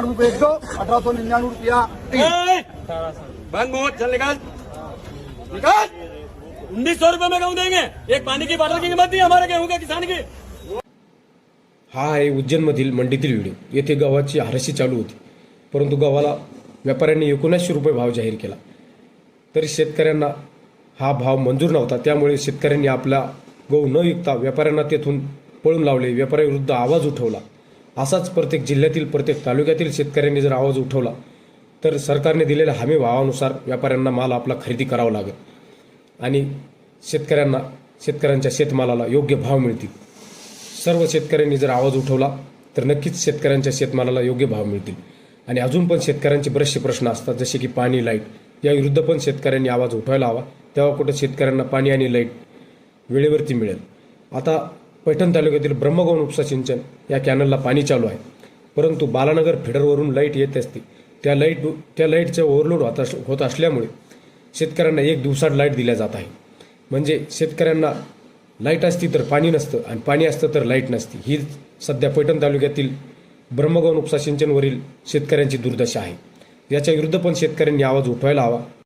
रुपये 1 दो 1899 रुपया 3 बंद बहुत चल निकाल निकाल 1900 रुपये में गेहूं देंगे। एक पानी की बोतल की कीमत नहीं हमारे गेहूं के किसान की। हा आहे उज्जैनमधील मंडीतील व्हिडिओ। येथे गव्हाची हराशी चालू होती, परंतु गव्हाला व्यापाऱ्यांनी 1900 रुपये भाव जाहीर केला, तरी शेतकऱ्यांना हा भाव मंजूर नव्हता। त्यामुळे शेतकऱ्यांनी आपला गहू न विकता व्यापाऱ्यांना तेथून पळून लावले, व्यापाऱ्याविरुद्ध आवाज उठवला। असाच प्रत्येक जिल्ह्यातील प्रत्येक तालुक्यातील शेतकऱ्यांनी जर आवाज उठवला तर सरकारने दिलेल्या हमी भावानुसार व्यापाऱ्यांना माल आपला खरेदी करावा लागेल आणि शेतकऱ्यांच्या शेतमालाला योग्य भाव मिळतील। सर्व शेतकऱ्यांनी जर आवाज उठवला तर नक्कीच शेतकऱ्यांच्या शेतमालाला योग्य भाव मिळतील। आणि अजून पण शेतकऱ्यांचे बरेचसे प्रश्न असतात, जसे की पाणी, लाईट, या विरुद्ध पण शेतकऱ्यांनी आवाज उठवायला हवा, तेव्हा कुठं शेतकऱ्यांना पाणी आणि लाईट वेळेवरती मिळेल। आता पैठण तालुक्यातील ब्रह्मगौण उपसा सिंचन या कॅनलला पाणी चालू आहे, परंतु बालानगर फिडरवरून लाईट येत असते। त्या लाईटचं ओव्हरलोड होत असल्यामुळे शेतकऱ्यांना 1 दिवसात लाईट दिल्या जात आहे। म्हणजे शेतकऱ्यांना लाईट असती तर पाणी नसतं आणि पाणी असतं तर लाईट नसती। ही सध्या पैठण तालुक्यातील ब्रह्मगौण उपसा सिंचनवरील शेतकऱ्यांची दुर्दशा आहे। याच्या विरुद्ध पण शेतकऱ्यांनी आवाज उठवायला हवा।